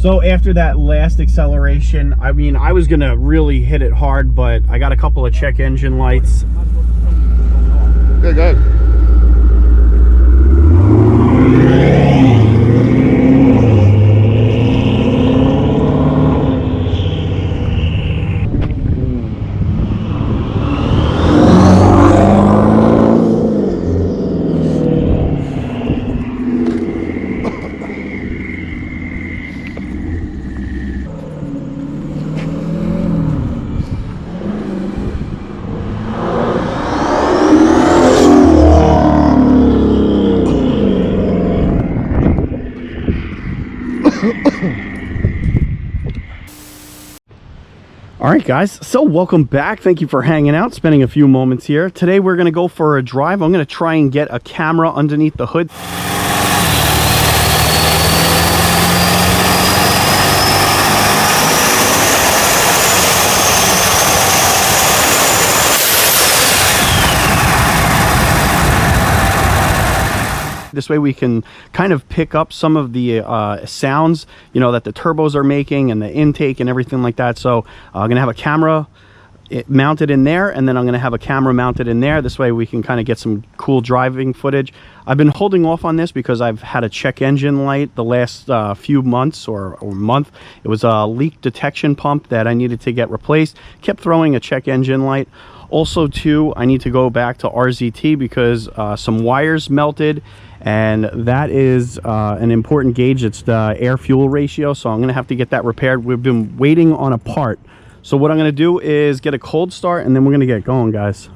So after that last acceleration, I mean, I was gonna really hit it hard, but I got a couple of check engine lights. Good, good. All right, guys, so welcome back. Thank you for hanging out, spending a few moments here. Today we're going to go for a drive. I'm going to try and get a camera underneath the hood. This way we can kind of pick up some of the sounds, you know, that the turbos are making and the intake and everything like that. So I'm going to have a camera mounted in there, and then I'm going to have a camera mounted in there. This way we can kind of get some cool driving footage. I've been holding off on this because I've had a check engine light the last few months or month. It was a leak detection pump that I needed to get replaced. Kept throwing a check engine light. Also, too, I need to go back to RZT because some wires melted, and that is an important gauge. It's the air-fuel ratio, so I'm going to have to get that repaired. We've been waiting on a part. So what I'm going to do is get a cold start, and then we're going to get going, guys.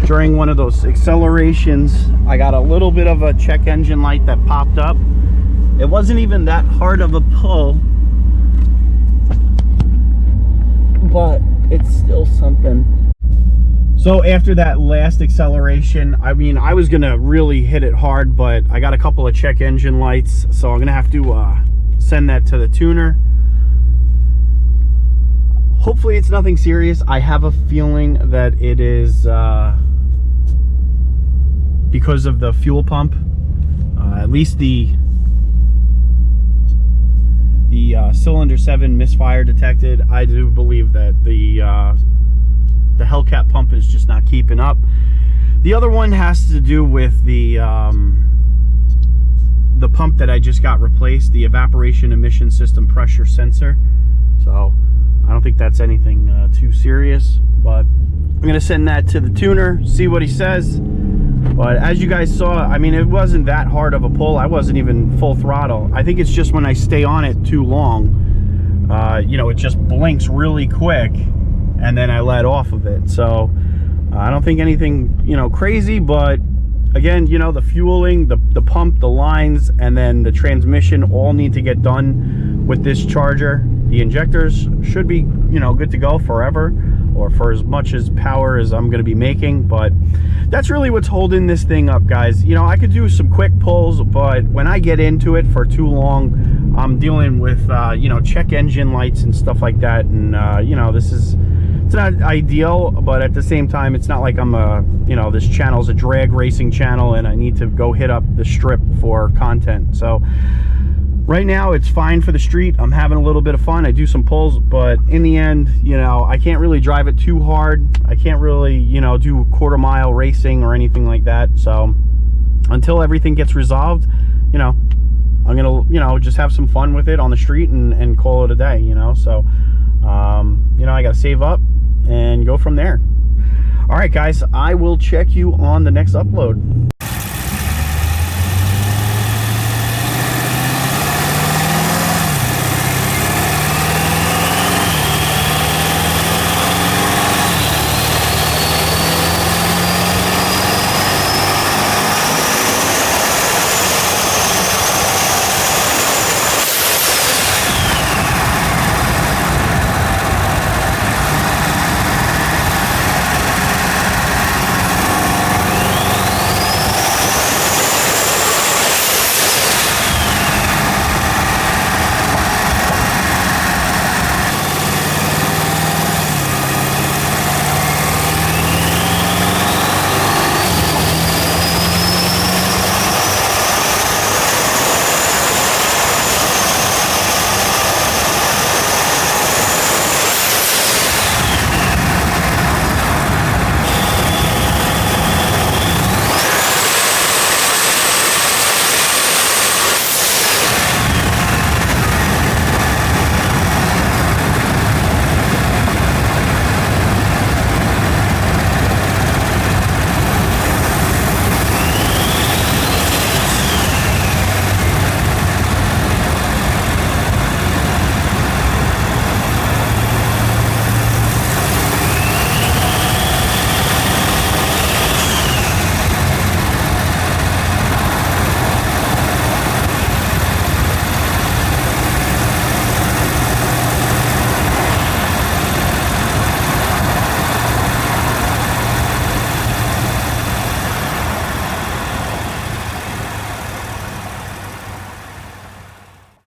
During one of those accelerations, I got a little bit of a check engine light that popped up. It wasn't even that hard of a pull, but it's still something. So after that last acceleration, I mean, I was gonna really hit it hard, but I got a couple of check engine lights, so I'm gonna have to send that to the tuner. Hopefully it's nothing serious. I have a feeling that it is because of the fuel pump. At least the cylinder 7 misfire detected. I do believe that the Hellcat pump is just not keeping up. The other one has to do with the pump that I just got replaced, the evaporation emission system pressure sensor. So I don't think that's anything too serious, but I'm gonna send that to the tuner, see what he says. But as you guys saw, I mean, it wasn't that hard of a pull. I wasn't even full throttle. I think it's just when I stay on it too long, you know, it just blinks really quick and then I let off of it. So I don't think anything, you know, crazy, but again, you know, the fueling, the pump, the lines, and then the transmission all need to get done with this charger. The injectors should be, you know, good to go forever, or for as much as power as I'm going to be making. But that's really what's holding this thing up, guys. You know, I could do some quick pulls, but when I get into it for too long, I'm dealing with, you know, check engine lights and stuff like that. And, you know, it's not ideal, but at the same time, it's not like I'm you know, this channel's a drag racing channel and I need to go hit up the strip for content. So right now it's fine for the street. I'm having a little bit of fun. I do some pulls, but in the end, you know, I can't really drive it too hard. I can't really, you know, do quarter-mile racing or anything like that. So until everything gets resolved, you know, I'm gonna, you know, just have some fun with it on the street and call it a day, you know. So you know, I gotta save up and go from there. All right, guys, I will check you on the next upload.